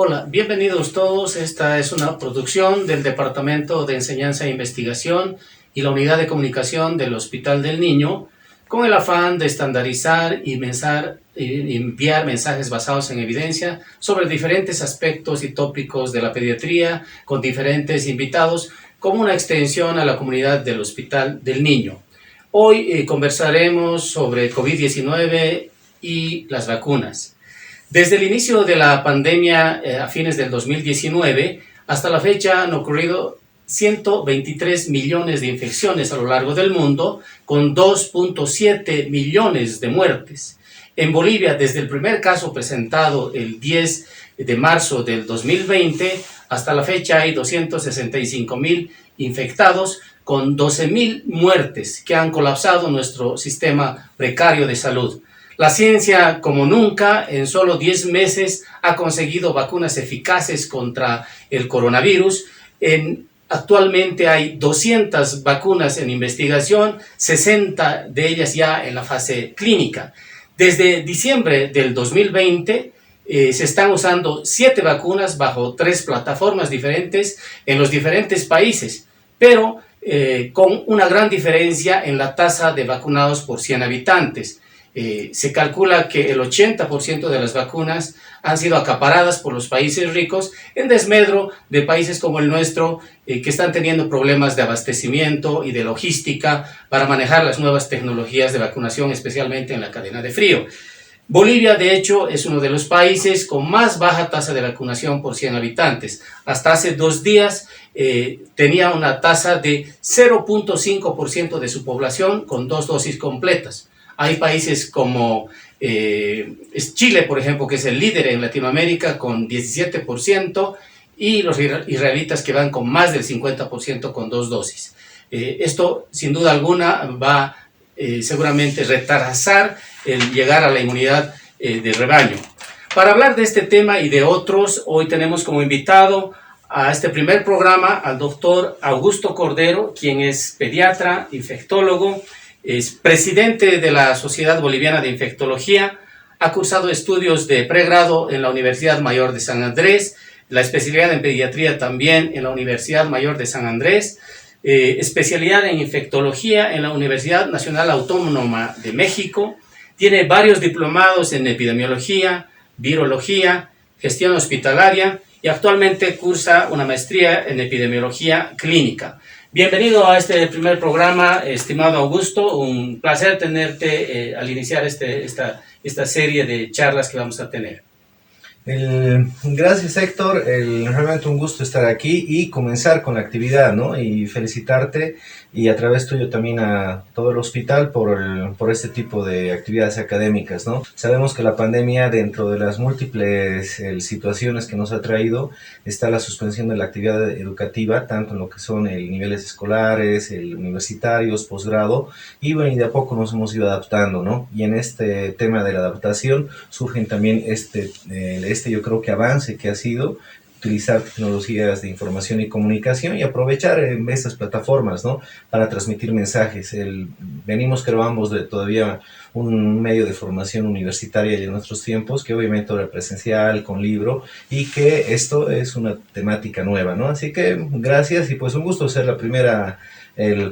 Hola, bienvenidos todos. Esta es una producción del Departamento de Enseñanza e Investigación y la Unidad de Comunicación del Hospital del Niño, con el afán de estandarizar y enviar mensajes basados en evidencia sobre diferentes aspectos y tópicos de la pediatría, con diferentes invitados, como una extensión a la comunidad del Hospital del Niño. Hoy conversaremos sobre COVID-19 y las vacunas. Desde el inicio de la pandemia a fines del 2019, hasta la fecha han ocurrido 123 millones de infecciones a lo largo del mundo, con 2.7 millones de muertes. En Bolivia, desde el primer caso presentado el 10 de marzo del 2020, hasta la fecha hay 265.000 infectados, con 12.000 muertes que han colapsado nuestro sistema precario de salud. La ciencia, como nunca, en solo 10 meses ha conseguido vacunas eficaces contra el coronavirus. Actualmente hay 200 vacunas en investigación, 60 de ellas ya en la fase clínica. Desde diciembre del 2020 se están usando 7 vacunas bajo 3 plataformas diferentes en los diferentes países, pero con una gran diferencia en la tasa de vacunados por 100 habitantes. Se calcula que el 80% de las vacunas han sido acaparadas por los países ricos en desmedro de países como el nuestro que están teniendo problemas de abastecimiento y de logística para manejar las nuevas tecnologías de vacunación, especialmente en la cadena de frío. Bolivia, de hecho, es uno de los países con más baja tasa de vacunación por 100 habitantes. Hasta hace 2 días tenía una tasa de 0.5% de su población con 2 dosis completas. Hay países como Chile, por ejemplo, que es el líder en Latinoamérica con 17%, y los israelitas que van con más del 50% con 2 dosis. Esto, sin duda alguna, va seguramente retrasar el llegar a la inmunidad de rebaño. Para hablar de este tema y de otros, hoy tenemos como invitado a este primer programa al doctor Augusto Cordero, quien es pediatra, infectólogo, es presidente de la Sociedad Boliviana de Infectología, ha cursado estudios de pregrado en la Universidad Mayor de San Andrés, la especialidad en pediatría también en la Universidad Mayor de San Andrés, especialidad en infectología en la Universidad Nacional Autónoma de México, tiene varios diplomados en epidemiología, virología, gestión hospitalaria y actualmente cursa una maestría en epidemiología clínica. Bienvenido a este primer programa, estimado Augusto. Un placer tenerte al iniciar esta serie de charlas que vamos a tener. Gracias, Héctor. Realmente un gusto estar aquí y comenzar con la actividad, ¿no? Y felicitarte, y a través tuyo también a todo el hospital por este tipo de actividades académicas, ¿no? Sabemos que la pandemia, dentro de las múltiples situaciones que nos ha traído, está la suspensión de la actividad educativa, tanto en lo que son niveles escolares, universitarios, posgrado, y bueno, y de a poco nos hemos ido adaptando, ¿no? Y en este tema de la adaptación surgen también yo creo que avance que ha sido utilizar tecnologías de información y comunicación y aprovechar estas plataformas, ¿no? Para transmitir mensajes. Venimos, creo, ambos de todavía un medio de formación universitaria en nuestros tiempos, que obviamente ahora presencial, con libro, y que esto es una temática nueva, ¿no? Así que gracias, y pues un gusto ser la primera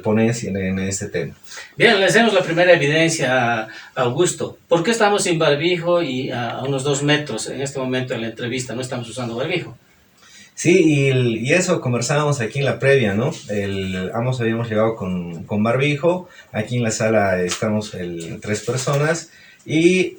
ponencia en este tema. Bien, le hacemos la primera evidencia a Augusto. ¿Por qué estamos sin barbijo y a unos 2 metros en este momento en la entrevista? No estamos usando barbijo. Sí, y eso conversábamos aquí en la previa, ¿no? Ambos habíamos llegado con barbijo. Aquí en la sala estamos 3 personas y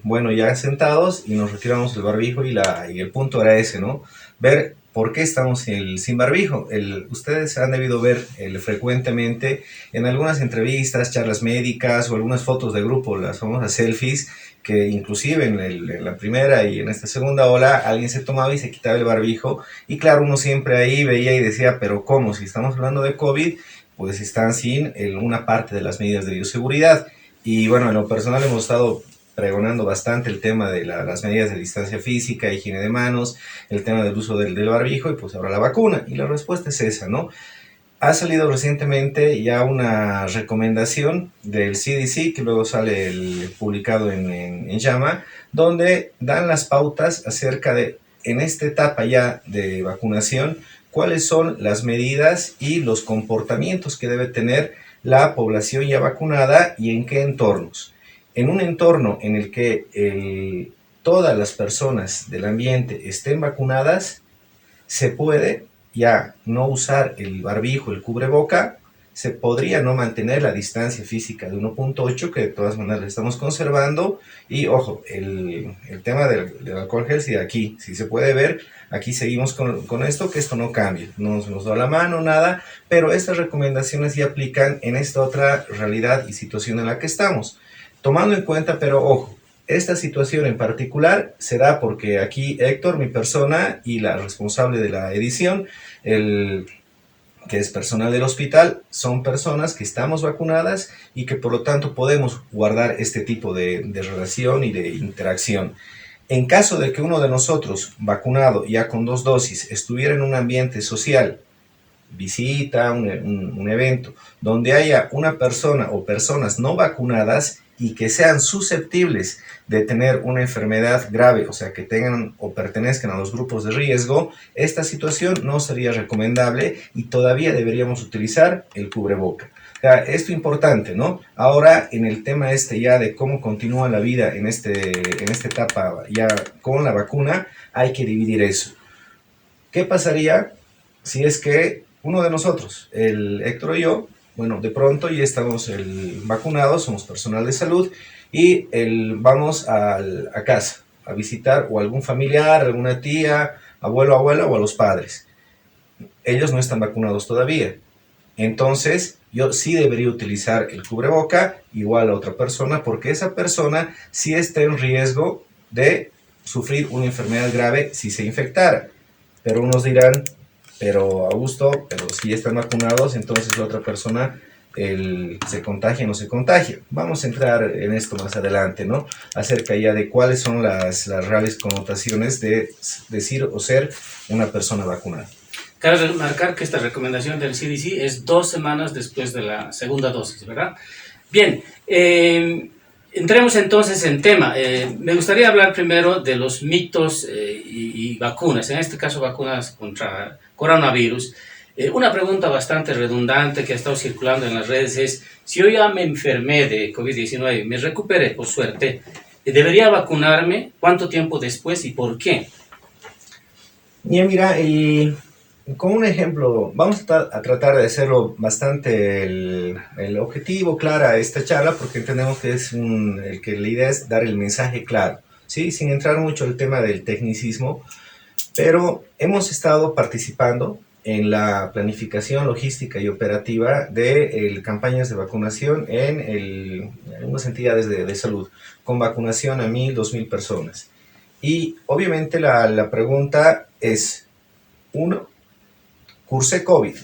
bueno, ya sentados, y nos retiramos el barbijo, y el punto era ese, ¿no? Ver por qué estamos sin barbijo. Ustedes han debido ver frecuentemente en algunas entrevistas, charlas médicas o algunas fotos de grupo, las famosas selfies, que inclusive en la primera y en esta segunda ola alguien se tomaba y se quitaba el barbijo, y claro, uno siempre ahí veía y decía, pero ¿cómo? Si estamos hablando de COVID, pues están sin una parte de las medidas de bioseguridad. Y bueno, en lo personal hemos estado pregonando bastante el tema de las medidas de distancia física, higiene de manos, el tema del uso del barbijo, y pues ahora la vacuna. Y la respuesta es esa, ¿no? Ha salido recientemente ya una recomendación del CDC, que luego sale publicado en JAMA, donde dan las pautas acerca de en esta etapa ya de vacunación, cuáles son las medidas y los comportamientos que debe tener la población ya vacunada y en qué entornos. En un entorno en el que todas las personas del ambiente estén vacunadas, se puede ya no usar el barbijo, el cubreboca, se podría no mantener la distancia física de 1.8, que de todas maneras la estamos conservando, y ojo, el tema del alcohol gel, si aquí, si se puede ver, aquí seguimos con esto, que esto no cambia, no nos da la mano, nada, pero estas recomendaciones ya aplican en esta otra realidad y situación en la que estamos, tomando en cuenta, pero ojo, esta situación en particular se da porque aquí Héctor, mi persona, y la responsable de la edición, que es personal del hospital, son personas que estamos vacunadas y que por lo tanto podemos guardar este tipo de relación y de interacción. En caso de que uno de nosotros, vacunado ya con 2 dosis, estuviera en un ambiente social, visita, un evento, donde haya una persona o personas no vacunadas y que sean susceptibles de tener una enfermedad grave, o sea, que tengan o pertenezcan a los grupos de riesgo, esta situación no sería recomendable y todavía deberíamos utilizar el cubreboca. O sea, esto es importante, ¿no? Ahora, en el tema ya de cómo continúa la vida en esta etapa ya con la vacuna, hay que dividir eso. ¿Qué pasaría si es que uno de nosotros, el Héctor y yo, bueno, de pronto ya estamos vacunados, somos personal de salud y vamos a casa a visitar o algún familiar, alguna tía, abuelo, abuela o a los padres? Ellos no están vacunados todavía. Entonces, yo sí debería utilizar el cubreboca igual a otra persona porque esa persona sí está en riesgo de sufrir una enfermedad grave si se infectara. Pero unos dirán, pero Augusto, pero si ya están vacunados, entonces la otra persona se contagia o no se contagia. Vamos a entrar en esto más adelante, ¿no? Acerca ya de cuáles son las reales connotaciones de decir o ser una persona vacunada. Cabe remarcar que esta recomendación del CDC es 2 semanas después de la segunda dosis, ¿verdad? Bien, entremos entonces en tema. Me gustaría hablar primero de los mitos y vacunas, en este caso vacunas contra coronavirus. Una pregunta bastante redundante que ha estado circulando en las redes es, si yo ya me enfermé de COVID-19, me recuperé por suerte, ¿debería vacunarme? ¿Cuánto tiempo después y por qué? Ya mira, con un ejemplo, vamos a tratar de hacerlo bastante el objetivo, clara esta charla, porque entendemos que que la idea es dar el mensaje claro, ¿sí? Sin entrar mucho en el tema del tecnicismo, pero hemos estado participando en la planificación logística y operativa de campañas de vacunación en algunas entidades de salud, con vacunación a 1,000, 2,000 personas. Y obviamente la pregunta es, uno, cursé COVID,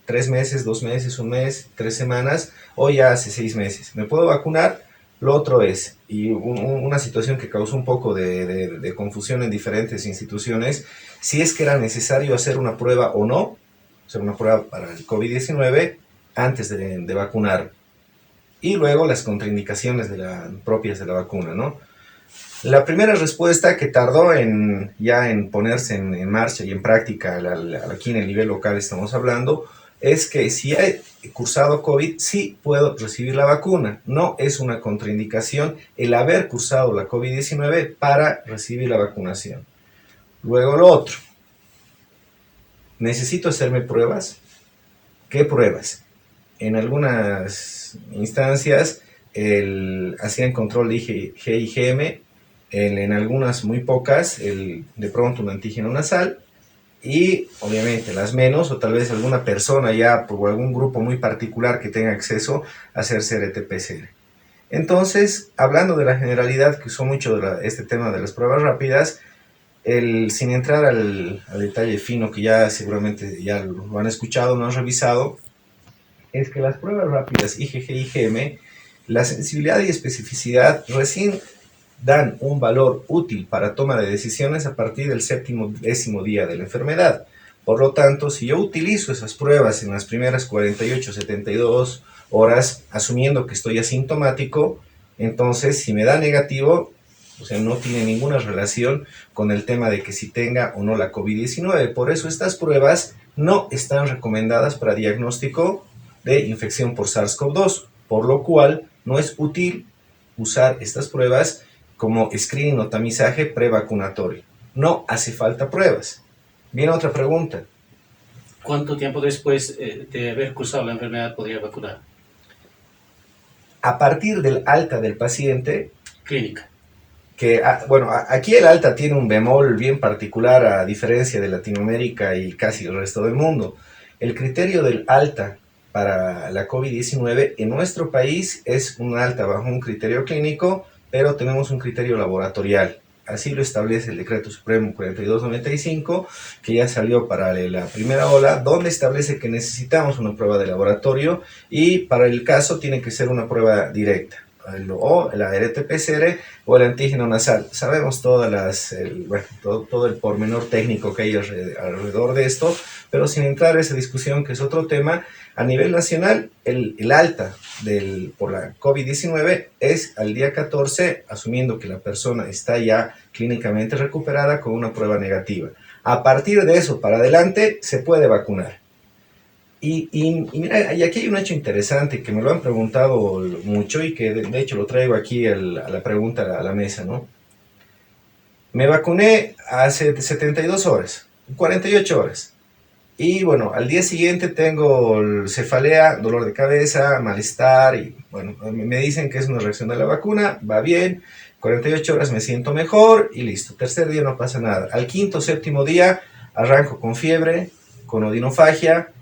3 meses, 2 meses, 1 mes, 3 semanas, o ya hace 6 meses, ¿me puedo vacunar? Lo otro es, y una situación que causó un poco de confusión en diferentes instituciones, si es que era necesario hacer una prueba o no, hacer una prueba para el COVID-19 antes de vacunar. Y luego las contraindicaciones propias de la vacuna, ¿no? La primera respuesta que tardó ya en ponerse en marcha y en práctica, aquí en el nivel local estamos hablando, es que si he cursado COVID, sí puedo recibir la vacuna. No es una contraindicación el haber cursado la COVID-19 para recibir la vacunación. Luego lo otro, ¿necesito hacerme pruebas? ¿Qué pruebas? En algunas instancias hacían control de IgM, en algunas muy pocas, de pronto un antígeno nasal, y obviamente las menos, o tal vez alguna persona ya por algún grupo muy particular que tenga acceso a hacerse RT-PCR. Entonces, hablando de la generalidad que usó mucho este tema de las pruebas rápidas, sin entrar al detalle fino que ya seguramente ya lo han escuchado, lo han revisado, es que las pruebas rápidas IgG y IgM, la sensibilidad y especificidad recién dan un valor útil para toma de decisiones a partir del 7º, 10º día de la enfermedad. Por lo tanto, si yo utilizo esas pruebas en las primeras 48, 72 horas, asumiendo que estoy asintomático, entonces si me da negativo, O sea, no tiene ninguna relación con el tema de que si tenga o no la COVID-19. Por eso estas pruebas no están recomendadas para diagnóstico de infección por SARS-CoV-2, por lo cual no es útil usar estas pruebas como screening o tamizaje prevacunatorio. No hace falta pruebas. Viene otra pregunta. ¿Cuánto tiempo después de haber cursado la enfermedad podría vacunar? A partir del alta del paciente, Clínica. que, bueno, aquí el alta tiene un bemol bien particular a diferencia de Latinoamérica y casi el resto del mundo. El criterio del alta para la COVID-19 en nuestro país es un alta bajo un criterio clínico, pero tenemos un criterio laboratorial. Así lo establece el Decreto Supremo 4295, que ya salió para la primera ola, donde establece que necesitamos una prueba de laboratorio y para el caso tiene que ser una prueba directa, o la RT-PCR o el antígeno nasal. Sabemos todo el pormenor técnico que hay alrededor de esto, pero sin entrar a esa discusión, que es otro tema, a nivel nacional, el alta por la COVID-19 es al día 14, asumiendo que la persona está ya clínicamente recuperada con una prueba negativa. A partir de eso para adelante se puede vacunar. Y mira, y aquí hay un hecho interesante que me lo han preguntado mucho y que de hecho lo traigo aquí a la pregunta a la mesa, ¿no? Me vacuné hace 72 horas, 48 horas. Y bueno, al día siguiente tengo cefalea, dolor de cabeza, malestar y bueno, me dicen que es una reacción de la vacuna, va bien, 48 horas me siento mejor y listo. Tercer día no pasa nada. Al quinto, séptimo día arranco con fiebre, con odinofagia,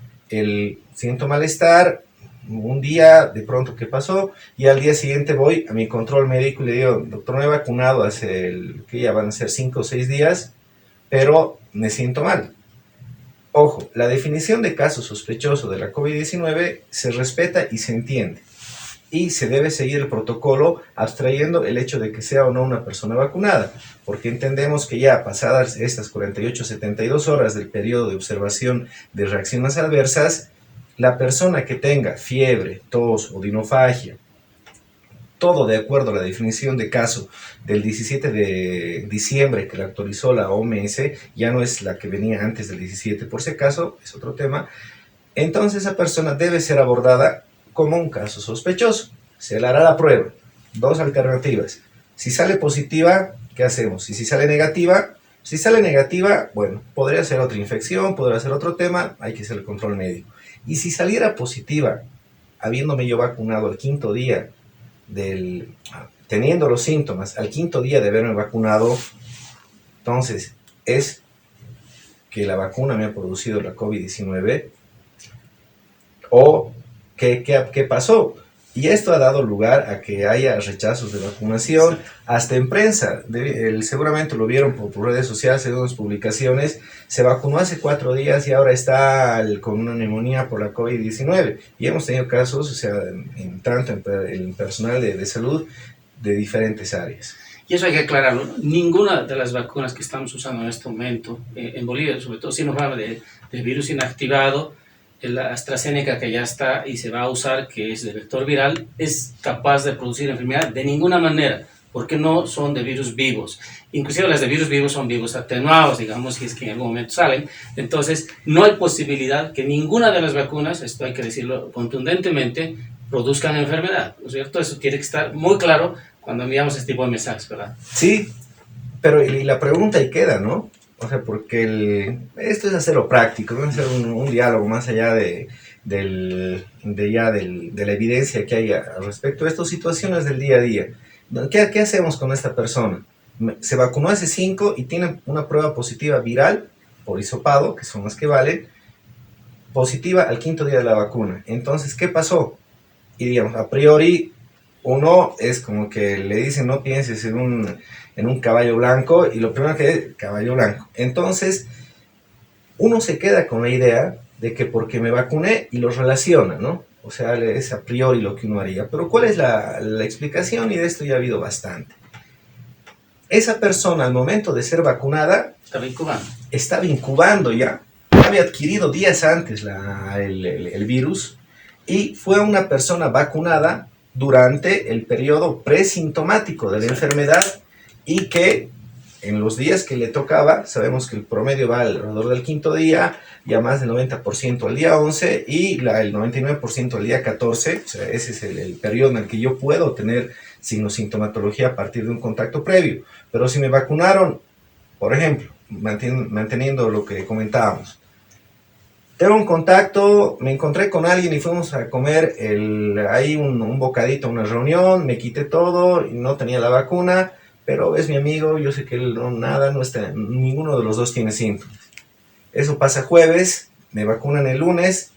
siento malestar, un día de pronto ¿qué pasó? Y al día siguiente voy a mi control médico y le digo, doctor, me he vacunado que ya van a ser 5 o 6 días, pero me siento mal. Ojo, la definición de caso sospechoso de la COVID-19 se respeta y se entiende. Y se debe seguir el protocolo abstrayendo el hecho de que sea o no una persona vacunada, porque entendemos que ya pasadas estas 48-72 horas del periodo de observación de reacciones adversas, la persona que tenga fiebre, tos, odinofagia, todo de acuerdo a la definición de caso del 17 de diciembre que la actualizó la OMS, ya no es la que venía antes del 17 por si acaso, es otro tema, entonces esa persona debe ser abordada como un caso sospechoso. Se le hará la prueba. 2 alternativas. Si sale positiva, ¿qué hacemos? Y si sale negativa, bueno, podría ser otra infección, podría ser otro tema, hay que hacer el control médico. Y si saliera positiva, habiéndome yo vacunado al quinto día, teniendo los síntomas, al quinto día de haberme vacunado, entonces es que la vacuna me ha producido la COVID-19 o ¿qué pasó? Y esto ha dado lugar a que haya rechazos de vacunación, hasta en prensa. Seguramente lo vieron por redes sociales, en unas publicaciones. Se vacunó hace 4 días y ahora está con una neumonía por la COVID-19. Y hemos tenido casos, o sea, tanto en personal de salud de diferentes áreas. Y eso hay que aclararlo. Ninguna de las vacunas que estamos usando en este momento, en Bolivia, sobre todo si nos habla de virus inactivado, la AstraZeneca que ya está y se va a usar, que es de vector viral, es capaz de producir enfermedad de ninguna manera, porque no son de virus vivos. Inclusive las de virus vivos son virus atenuados, digamos, si es que en algún momento salen. Entonces, no hay posibilidad que ninguna de las vacunas, esto hay que decirlo contundentemente, produzcan enfermedad, ¿no es cierto? Eso tiene que estar muy claro cuando enviamos este tipo de mensajes, ¿verdad? Sí, pero y la pregunta ahí queda, ¿no? O sea, porque esto es hacerlo práctico, no es hacer un diálogo más allá de la evidencia que hay al respecto de estas situaciones del día a día. ¿Qué hacemos con esta persona? Se vacunó hace 5 y tiene una prueba positiva viral por hisopado, que son las que valen, positiva al quinto día de la vacuna. Entonces, ¿qué pasó? Y digamos, a priori, uno es como que le dicen no pienses en un caballo blanco, y lo primero que es caballo blanco. Entonces, uno se queda con la idea de que porque me vacuné y lo relaciona, ¿no? O sea, es a priori lo que uno haría. Pero ¿cuál es la explicación? Y de esto ya ha habido bastante. Esa persona al momento de ser vacunada estaba incubando ya, había adquirido días antes el virus y fue una persona vacunada durante el periodo presintomático de la enfermedad y que en los días que le tocaba, sabemos que el promedio va alrededor del quinto día, ya más del 90% al día 11 y el 99% al día 14, o sea, ese es el periodo en el que yo puedo tener sintomatología a partir de un contacto previo. Pero si me vacunaron, por ejemplo, manteniendo lo que comentábamos, tengo un contacto, me encontré con alguien y fuimos a comer ahí un bocadito, una reunión, me quité todo y no tenía la vacuna, pero es mi amigo, yo sé que él no está, ninguno de los dos tiene síntomas. Eso pasa jueves, me vacunan el lunes,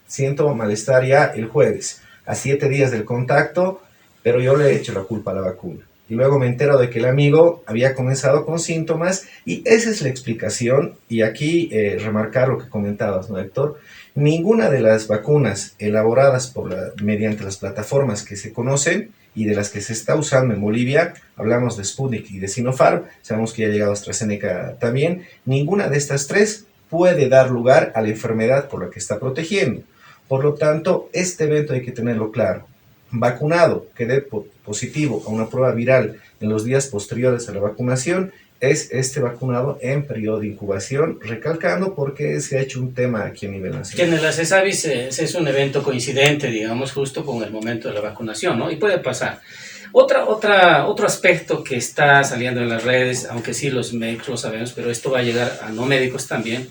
siento malestar ya el jueves, a 7 días del contacto, pero yo le he hecho la culpa a la vacuna. Y luego me entero de que el amigo había comenzado con síntomas y esa es la explicación. Y aquí remarcar lo que comentabas, ¿no, Héctor? Ninguna de las vacunas elaboradas mediante las plataformas que se conocen y de las que se está usando en Bolivia, hablamos de Sputnik y de Sinopharm, sabemos que ya ha llegado AstraZeneca también, ninguna de estas tres puede dar lugar a la enfermedad por la que está protegiendo. Por lo tanto, este evento hay que tenerlo claro. Vacunado que dé positivo a una prueba viral en los días posteriores a la vacunación es este vacunado en periodo de incubación, recalcando porque se ha hecho un tema aquí a nivel nacional. Que en el CESAVIS es un evento coincidente, digamos, justo con el momento de la vacunación, ¿no? Y puede pasar. Otro aspecto que está saliendo en las redes, aunque sí los médicos lo sabemos, pero esto va a llegar a no médicos también.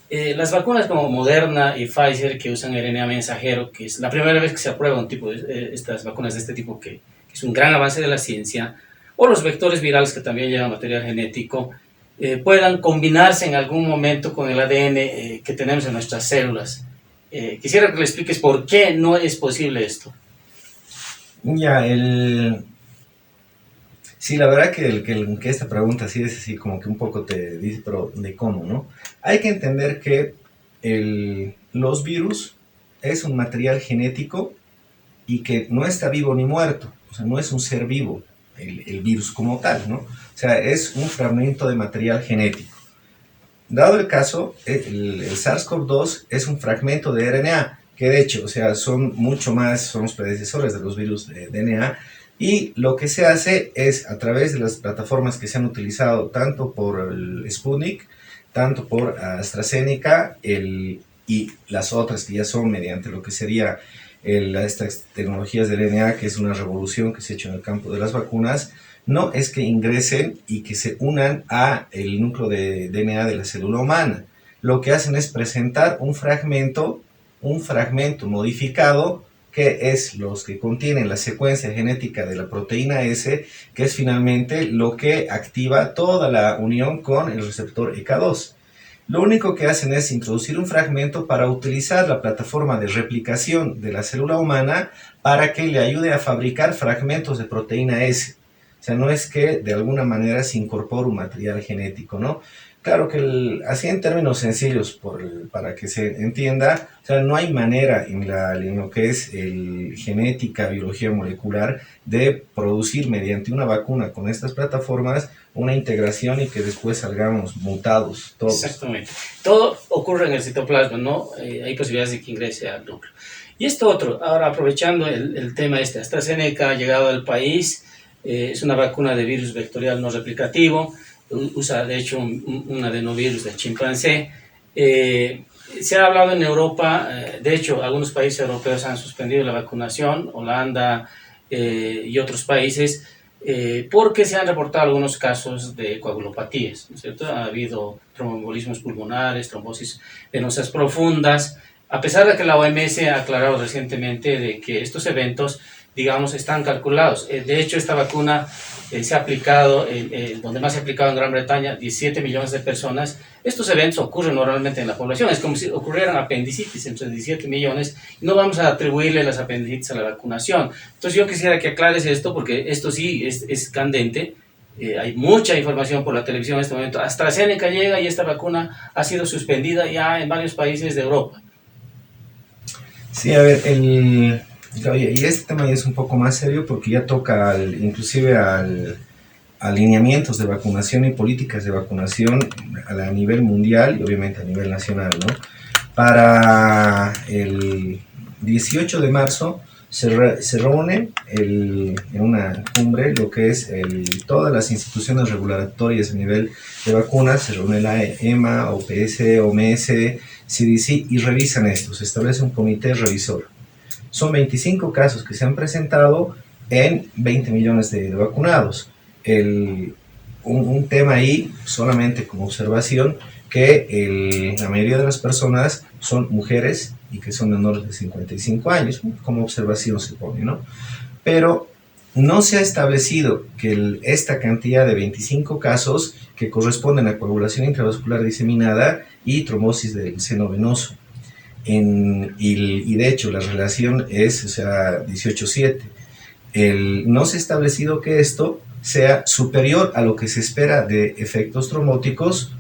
Las vacunas como Moderna y Pfizer que usan RNA mensajero, que es la primera vez que se aprueba un tipo de estas vacunas de este tipo, que es un gran avance de la ciencia, o los vectores virales que también llevan material genético, puedan combinarse en algún momento con el ADN que tenemos en nuestras células. Quisiera que le expliques por qué no es posible esto. Ya, sí, la verdad que esta pregunta sí es así como que un poco te dice, pero ¿de cómo, no? Hay que entender que los virus es un material genético y que no está vivo ni muerto, o sea, no es un ser vivo el virus como tal, ¿no? O sea, es un fragmento de material genético. Dado el caso, el SARS-CoV-2 es un fragmento de RNA, que de hecho, o sea, son los predecesores de los virus de DNA. Y lo que se hace es, a través de las plataformas que se han utilizado tanto por el Sputnik, tanto por AstraZeneca y las otras que ya son mediante lo que sería estas tecnologías de RNA, que es una revolución que se ha hecho en el campo de las vacunas, no es que ingresen y que se unan a el núcleo de DNA de la célula humana. Lo que hacen es presentar un fragmento modificado, que es los que contienen la secuencia genética de la proteína S, que es finalmente lo que activa toda la unión con el receptor ECA2. Lo único que hacen es introducir un fragmento para utilizar la plataforma de replicación de la célula humana para que le ayude a fabricar fragmentos de proteína S. O sea, no es que de alguna manera se incorpore un material genético, ¿no? Claro que así en términos sencillos, para que se entienda, o sea, no hay manera en lo que es genética, biología molecular, de producir mediante una vacuna con estas plataformas una integración y que después salgamos mutados todos. Exactamente. Todo ocurre en el citoplasma, ¿no? Hay posibilidades de que ingrese al núcleo. Y esto otro, ahora aprovechando el tema AstraZeneca ha llegado al país, es una vacuna de virus vectorial no replicativo, usa de hecho un adenovirus del chimpancé. Se ha hablado en Europa, de hecho algunos países europeos han suspendido la vacunación, Holanda y otros países, porque se han reportado algunos casos de coagulopatías, ¿no es cierto? Ha habido tromboembolismos pulmonares, trombosis venosas profundas, a pesar de que la OMS ha aclarado recientemente de que estos eventos, digamos, están calculados. De hecho, esta vacuna se ha aplicado, donde más se ha aplicado en Gran Bretaña, 17 millones de personas. Estos eventos ocurren normalmente en la población, es como si ocurrieran apendicitis entre 17 millones, y no vamos a atribuirle las apendicitis a la vacunación. Entonces yo quisiera que aclares esto, porque esto sí es candente. Hay mucha información por la televisión en este momento. AstraZeneca llega y esta vacuna ha sido suspendida ya en varios países de Europa. Sí, a ver, y este tema ya es un poco más serio porque ya toca inclusive alineamientos de vacunación y políticas de vacunación a nivel mundial y obviamente a nivel nacional, ¿no? Para el 18 de marzo se reúne en una cumbre lo que es todas las instituciones regulatorias a nivel de vacunas, se reúne la EMA, OPS, OMS, CDC y revisan esto, se establece un comité revisor. Son 25 casos que se han presentado en 20 millones de vacunados. Un tema ahí, solamente como observación, que la mayoría de las personas son mujeres y que son menores de 55 años, como observación se pone, ¿no? Pero no se ha establecido que esta cantidad de 25 casos que corresponden a coagulación intravascular diseminada y trombosis del seno venoso. Y de hecho la relación es, 18-7. No se ha establecido que esto sea superior a lo que se espera de efectos trombóticos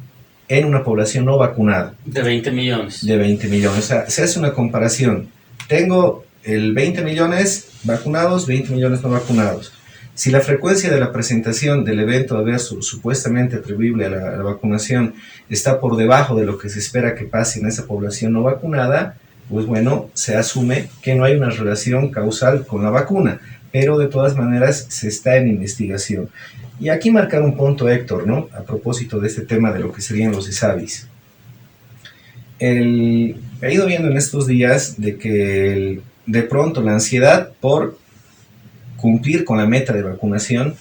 en una población no vacunada. De 20 millones. De 20 millones. O sea, se hace una comparación. Tengo 20 millones vacunados, 20 millones no vacunados. Si la frecuencia de la presentación del evento adverso supuestamente atribuible a la vacunación está por debajo de lo que se espera que pase en esa población no vacunada, pues bueno, se asume que no hay una relación causal con la vacuna, pero de todas maneras se está en investigación. Y aquí marcar un punto, Héctor, ¿no? A propósito de este tema de lo que serían los ESAVIs. He ido viendo en estos días de que de pronto la ansiedad por cumplir con la meta de vacunación.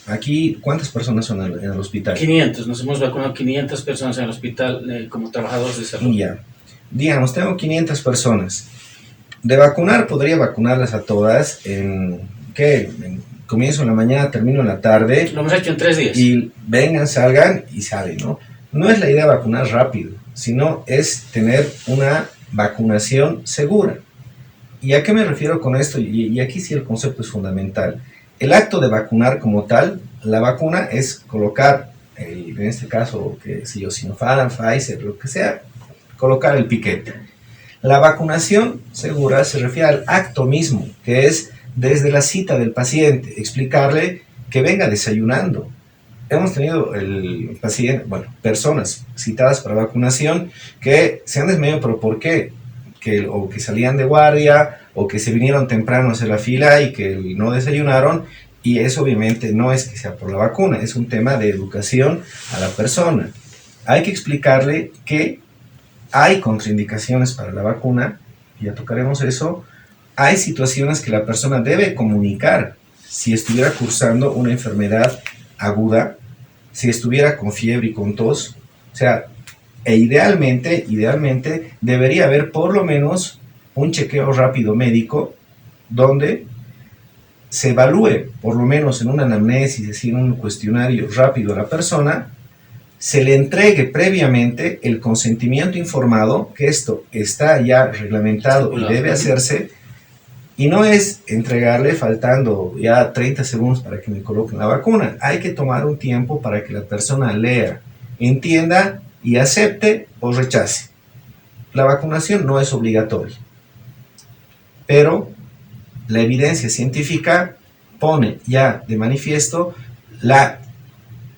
Aquí, ¿cuántas personas son en el hospital? 500, nos hemos vacunado 500 personas en el hospital como trabajadores de salud. Ya, digamos, tengo 500 personas. De vacunar, podría vacunarlas a todas comienzo en la mañana, termino en la tarde. Lo hemos hecho en 3 días. Y vengan, salgan y salen, ¿no? No es la idea vacunar rápido, sino es tener una vacunación segura. ¿Y a qué me refiero con esto? Y aquí sí el concepto es fundamental. El acto de vacunar como tal, la vacuna es colocar, en este caso, Sinopharm, Pfizer, lo que sea, colocar el piquete. La vacunación segura se refiere al acto mismo, que es desde la cita del paciente, explicarle que venga desayunando. Hemos tenido personas citadas para vacunación que se han desmayado, pero ¿por qué? O que salían de guardia, o que se vinieron temprano a hacer la fila y que no desayunaron, y eso obviamente no es que sea por la vacuna, es un tema de educación a la persona. Hay que explicarle que hay contraindicaciones para la vacuna, ya tocaremos eso. Hay situaciones que la persona debe comunicar si estuviera cursando una enfermedad aguda, si estuviera con fiebre y con tos, idealmente debería haber por lo menos un chequeo rápido médico donde se evalúe, por lo menos en una anamnesis, es decir, en un cuestionario rápido a la persona, se le entregue previamente el consentimiento informado, que esto está ya reglamentado y debe hacerse, y no es entregarle faltando ya 30 segundos para que me coloquen la vacuna. Hay que tomar un tiempo para que la persona lea, entienda y acepte o rechace. La vacunación no es obligatoria, pero la evidencia científica pone ya de manifiesto la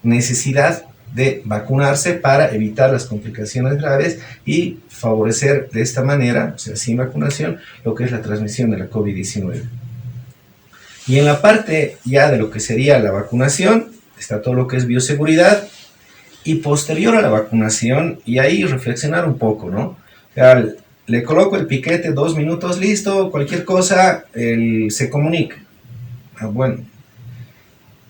necesidad de vacunarse para evitar las complicaciones graves y favorecer de esta manera, sin vacunación, lo que es la transmisión de la COVID-19. Y en la parte ya de lo que sería la vacunación, está todo lo que es bioseguridad, y posterior a la vacunación, y ahí reflexionar un poco, ¿no? Le coloco el piquete, 2 minutos, listo, cualquier cosa, se comunica. Bueno,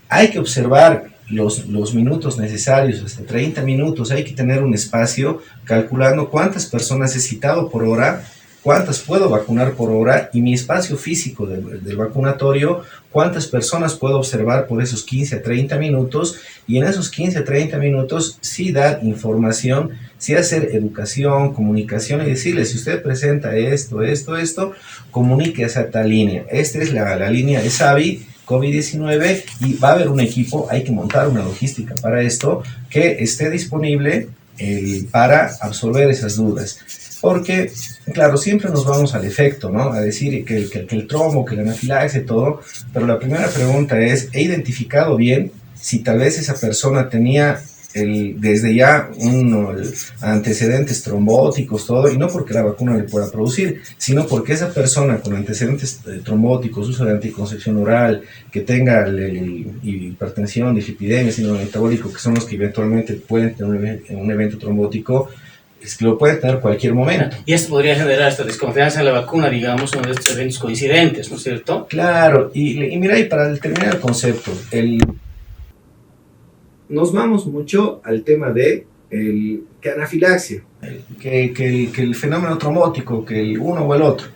hay que observar los minutos necesarios, hasta 30 minutos, hay que tener un espacio calculando cuántas personas he citado por hora, cuántas puedo vacunar por hora, y mi espacio físico del vacunatorio, cuántas personas puedo observar por esos 15 a 30 minutos, y en esos 15 a 30 minutos sí dar información, sí hacer educación, comunicación, y decirle, si usted presenta esto, comunique esa tal línea. Esta es la línea ESAVI COVID-19, y va a haber un equipo, hay que montar una logística para esto, que esté disponible para absorber esas dudas. Porque, claro, siempre nos vamos al efecto, ¿no? A decir que el trombo, que la anafilaxia, todo, pero la primera pregunta es, ¿he identificado bien si tal vez esa persona tenía desde ya antecedentes trombóticos, todo, y no porque la vacuna le pueda producir, sino porque esa persona con antecedentes trombóticos, uso de anticoncepción oral, que tenga hipertensión, dislipidemia, síndrome metabólico, que son los que eventualmente pueden tener un evento trombótico, es que lo puede tener cualquier momento. Y esto podría generar esta desconfianza en la vacuna, digamos, uno de estos eventos coincidentes, ¿no es cierto? Claro, y mira, y para terminar el concepto, nos vamos mucho al tema de que anafilaxia, que el fenómeno trombótico, que el uno o el otro.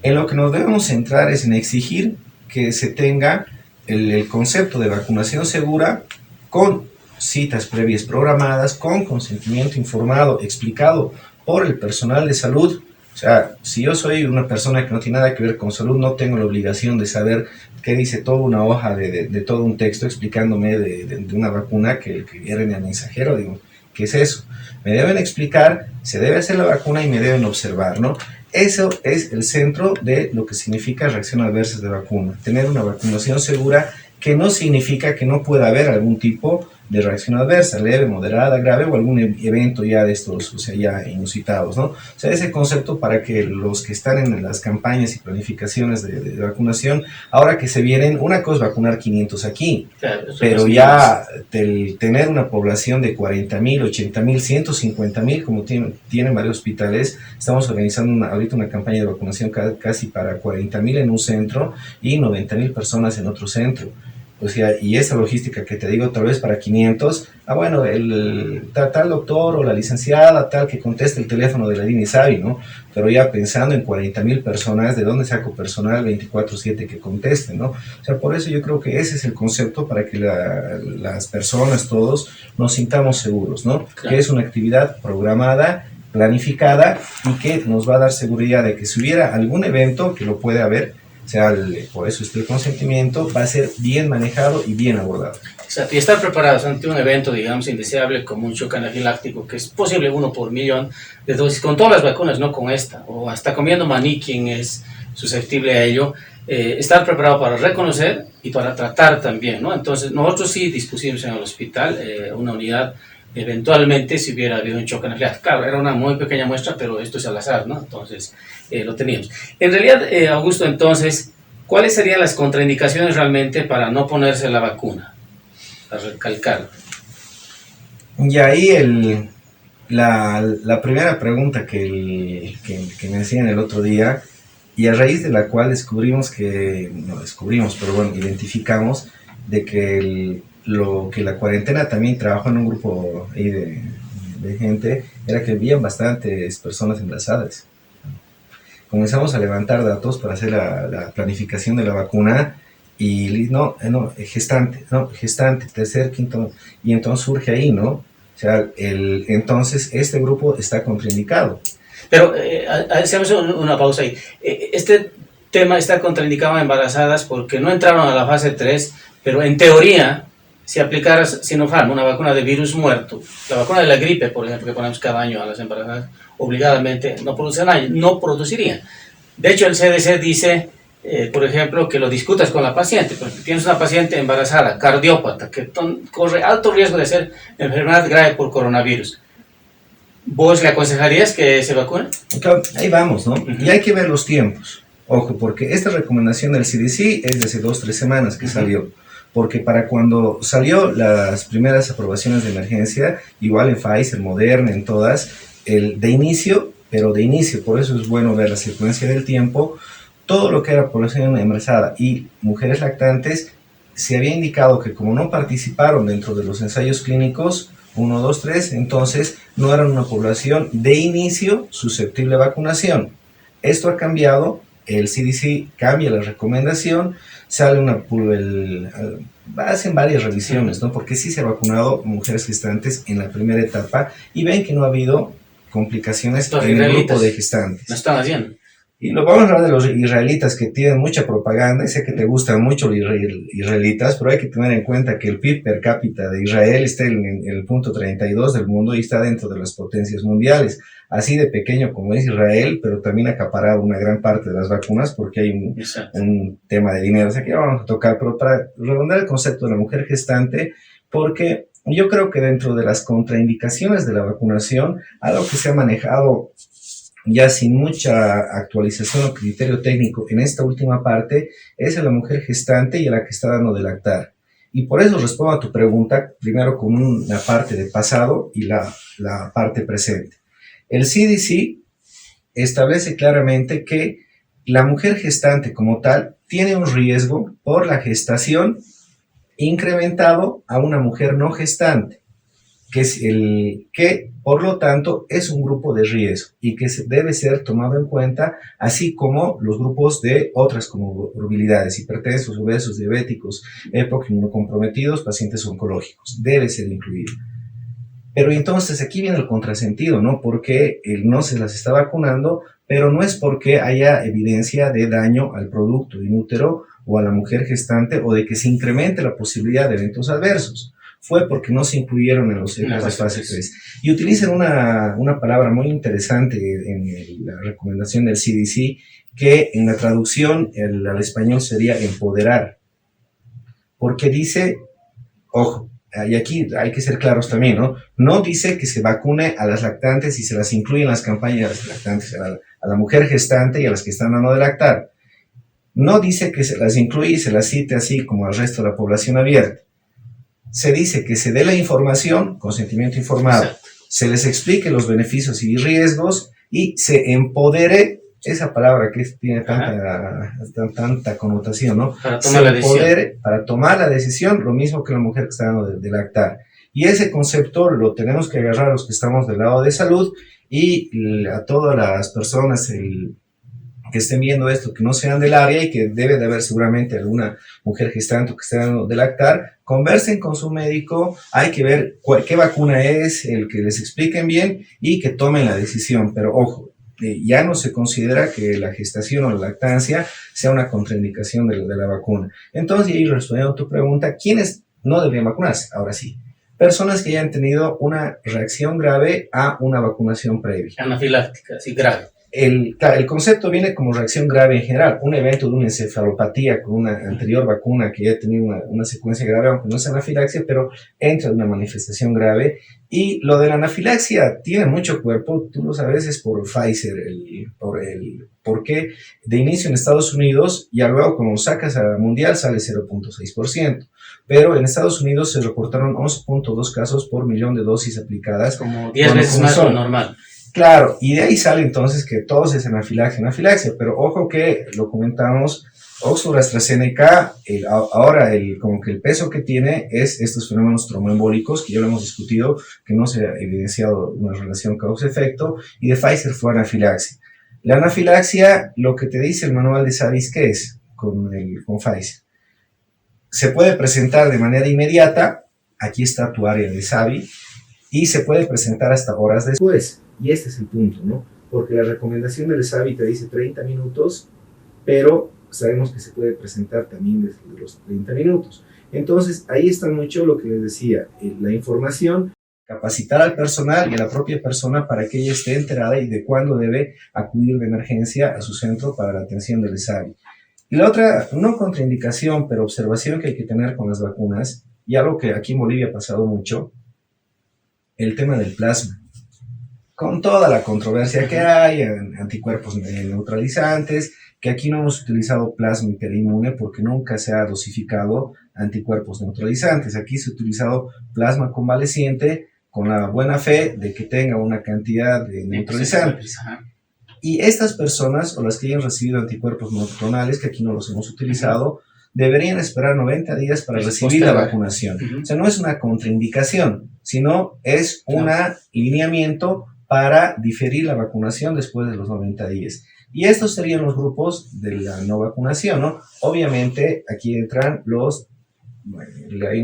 En lo que nos debemos centrar es en exigir que se tenga el concepto de vacunación segura con citas previas programadas, con consentimiento informado, explicado por el personal de salud. O sea, si yo soy una persona que no tiene nada que ver con salud, no tengo la obligación de saber qué dice toda una hoja de todo un texto explicándome de una vacuna que viene en el mensajero. Digo, ¿qué es eso? Me deben explicar, se debe hacer la vacuna y me deben observar, ¿no? Eso es el centro de lo que significa reacción adversa de vacuna. Tener una vacunación segura, que no significa que no pueda haber algún tipo de reacción adversa, leve, moderada, grave, o algún evento ya de estos, o sea, ya inusitados, ¿no? O sea, ese concepto para que los que están en las campañas y planificaciones de vacunación, ahora que se vienen, una cosa es vacunar 500 aquí, claro, pero ya tener una población de 40,000, 80,000, 150,000, como tienen varios hospitales, estamos organizando ahorita una campaña de vacunación casi para 40,000 en un centro y 90,000 personas en otro centro. O sea, y esa logística que te digo, tal vez para 500, bueno, el tal doctor o la licenciada, tal que conteste el teléfono de la línea ISABI, ¿no? Pero ya pensando en 40,000 personas, ¿de dónde saco personal 24/7 que conteste, ¿no? O sea, por eso yo creo que ese es el concepto para que las personas, todos, nos sintamos seguros, ¿no? Claro. Que es una actividad programada, planificada y que nos va a dar seguridad de que si hubiera algún evento, que lo puede haber, o sea, por eso el consentimiento va a ser bien manejado y bien abordado. Exacto, y estar preparados ante un evento, digamos, indeseable como un choque anafiláctico, que es posible 1 por millón de dosis, con todas las vacunas, no con esta, o hasta comiendo maní, quien es susceptible a ello, estar preparado para reconocer y para tratar también, ¿no? Entonces, nosotros sí dispusimos en el hospital una unidad, eventualmente, si hubiera habido un choque anafiláctico. Claro, era una muy pequeña muestra, pero esto es al azar, ¿no? Entonces, lo teníamos. En realidad, Augusto, entonces, ¿cuáles serían las contraindicaciones realmente para no ponerse la vacuna? Para recalcar. Y ahí la primera pregunta que me hacían el otro día, y a raíz de la cual pero bueno, identificamos de que la cuarentena también trabajó en un grupo ahí de gente, era que había bastantes personas embarazadas. Comenzamos a levantar datos para hacer la planificación de la vacuna y gestante, tercer, quinto, y entonces surge ahí, ¿no? O sea, entonces este grupo está contraindicado. Pero hacemos una pausa ahí. Este tema está contraindicado a embarazadas porque no entraron a la fase 3, pero en teoría, si aplicaras Sinopharm, una vacuna de virus muerto, la vacuna de la gripe, por ejemplo, que ponemos cada año a las embarazadas, obligadamente no producirían. De hecho, el CDC dice, por ejemplo, que lo discutas con la paciente, porque tienes una paciente embarazada, cardiópata, que corre alto riesgo de ser enfermedad grave por coronavirus. ¿Vos le aconsejarías que se vacune? Claro, ahí vamos, ¿no? Y hay que ver los tiempos. Ojo, porque esta recomendación del CDC es de hace 2-3 semanas que salió. Porque para cuando salió las primeras aprobaciones de emergencia, igual en Pfizer, Moderna, en todas, de inicio, por eso es bueno ver la secuencia del tiempo, todo lo que era población embarazada y mujeres lactantes, se había indicado que como no participaron dentro de los ensayos clínicos, 1, 2, 3, entonces no eran una población de inicio susceptible a vacunación. Esto ha cambiado, el CDC cambia la recomendación, sale hacen varias revisiones, ¿no? Porque sí se ha vacunado mujeres gestantes en la primera etapa y ven que no ha habido complicaciones en el grupo de gestantes. No están haciendo. Y lo vamos a hablar de los israelitas que tienen mucha propaganda, y sé que te gustan mucho los israelitas, pero hay que tener en cuenta que el PIB per cápita de Israel está en el punto 32 del mundo y está dentro de las potencias mundiales. Así de pequeño como es Israel, pero también ha acaparado una gran parte de las vacunas porque hay un tema de dinero. O sea que ya vamos a tocar, pero para redondar el concepto de la mujer gestante, porque Yo creo que dentro de las contraindicaciones de la vacunación, algo que se ha manejado ya sin mucha actualización o criterio técnico en esta última parte, es a la mujer gestante y a la que está dando de lactar. Y por eso respondo a tu pregunta, primero con una parte de pasado y la parte presente. El CDC establece claramente que la mujer gestante como tal tiene un riesgo por la gestación incrementado a una mujer no gestante, que por lo tanto es un grupo de riesgo y que debe ser tomado en cuenta, así como los grupos de otras comorbilidades, hipertensos, obesos, diabéticos, EPOC, inmunocomprometidos, pacientes oncológicos, debe ser incluido. Pero entonces aquí viene el contrasentido, ¿no? Porque no se las está vacunando, pero no es porque haya evidencia de daño al producto in útero o a la mujer gestante o de que se incremente la posibilidad de eventos adversos. Fue porque no se incluyeron en los ecos de fase 3. Y utilizan una palabra muy interesante en la recomendación del CDC, que en la traducción al español sería empoderar. Porque dice, ojo, y aquí hay que ser claros también, ¿no? No dice que se vacune a las lactantes y se las incluye en las campañas de lactantes, a la mujer gestante y a las que están dando de lactar. No dice que se las incluye y se las cite así como al resto de la población abierta. Se dice que se dé la información, consentimiento informado, exacto, se les explique los beneficios y riesgos y se empodere, esa palabra que tiene tanta connotación, ¿no? Para tomar la decisión. Para tomar la decisión, lo mismo que la mujer que está dando de lactar. Y ese concepto lo tenemos que agarrar los que estamos del lado de salud y a todas las personas que estén viendo esto, que no sean del área y que debe de haber seguramente alguna mujer gestante que esté dando de lactar, conversen con su médico, hay que ver qué vacuna es, el que les expliquen bien y que tomen la decisión. Pero ojo, ya no se considera que la gestación o la lactancia sea una contraindicación de la vacuna. Entonces, y respondiendo a tu pregunta, ¿quiénes no deberían vacunarse? Ahora sí, personas que hayan tenido una reacción grave a una vacunación previa. Anafiláctica, sí, grave. El concepto viene como reacción grave en general, un evento de una encefalopatía con una anterior vacuna que ya ha tenido una secuencia grave, aunque no es anafilaxia, pero entra en una manifestación grave. Y lo de la anafilaxia tiene mucho cuerpo, tú lo sabes, es por Pfizer, porque de inicio en Estados Unidos, ya luego cuando lo sacas a la mundial sale 0.6%, pero en Estados Unidos se reportaron 11.2 casos por millón de dosis aplicadas. Como 10 veces más de lo normal. Claro, y de ahí sale entonces que todos es anafilaxia, pero ojo que lo comentamos, Oxford AstraZeneca, ahora como que el peso que tiene es estos fenómenos tromboembólicos, que ya lo hemos discutido, que no se ha evidenciado una relación causa-efecto, y de Pfizer fue anafilaxia. La anafilaxia, lo que te dice el manual de SAVIS, ¿qué es con Pfizer? Se puede presentar de manera inmediata, aquí está tu área de SAVI, y se puede presentar hasta horas después. Y este es el punto, ¿no? Porque la recomendación del SAVI te dice 30 minutos, pero sabemos que se puede presentar también desde los 30 minutos. Entonces, ahí está mucho lo que les decía, la información, capacitar al personal y a la propia persona para que ella esté enterada y de cuándo debe acudir de emergencia a su centro para la atención del SAVI. Y la otra, no contraindicación, pero observación que hay que tener con las vacunas, y algo que aquí en Bolivia ha pasado mucho, el tema del plasma. Con toda la controversia que hay, anticuerpos neutralizantes, que aquí no hemos utilizado plasma interinmune porque nunca se ha dosificado anticuerpos neutralizantes. Aquí se ha utilizado plasma convaleciente con la buena fe de que tenga una cantidad de neutralizantes. Y estas personas, o las que hayan recibido anticuerpos monoclonales, que aquí no los hemos utilizado, deberían esperar 90 días para recibir la vacunación. O sea, no es una contraindicación, sino es un lineamiento para diferir la vacunación después de los 90 días. Y estos serían los grupos de la no vacunación, ¿no? Obviamente, aquí entran hay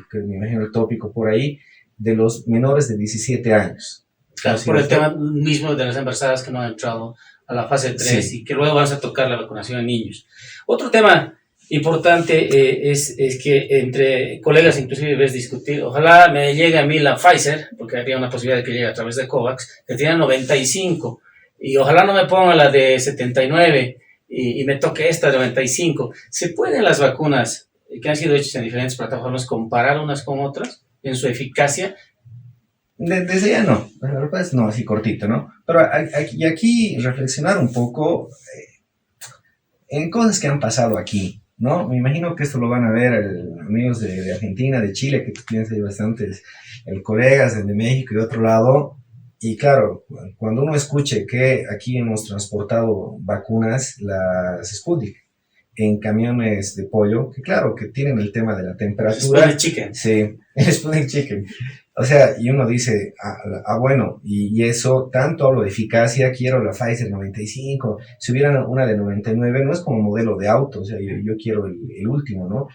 que me imagino el tópico por ahí, de los menores de 17 años. Claro, por el tema mismo de las embarazadas que no han entrado a la fase 3 sí, y que luego vamos a tocar la vacunación en niños. Otro tema importante es que entre colegas inclusive ves discutir, ojalá me llegue a mí la Pfizer, porque había una posibilidad de que llegue a través de COVAX, que tiene 95, y ojalá no me ponga la de 79 y me toque esta de 95. ¿Se pueden las vacunas que han sido hechas en diferentes plataformas comparar unas con otras? en su eficacia? Desde ya no, la verdad es no, así cortito, ¿no? Pero aquí reflexionar un poco en cosas que han pasado aquí, ¿no? Me imagino que esto lo van a ver amigos de Argentina, de Chile, que tú tienes ahí bastantes colegas de México y de otro lado. Y claro, cuando uno escuche que aquí hemos transportado vacunas, las Sputnik, en camiones de pollo, que claro, que tienen el tema de la temperatura. Sputnik Chicken. Sí, Sputnik Chicken. O sea, y uno dice, bueno, y eso, tanto hablo de eficacia, quiero la Pfizer 95, si hubiera una de 99, no es como modelo de auto, o sea, yo quiero el último, ¿no?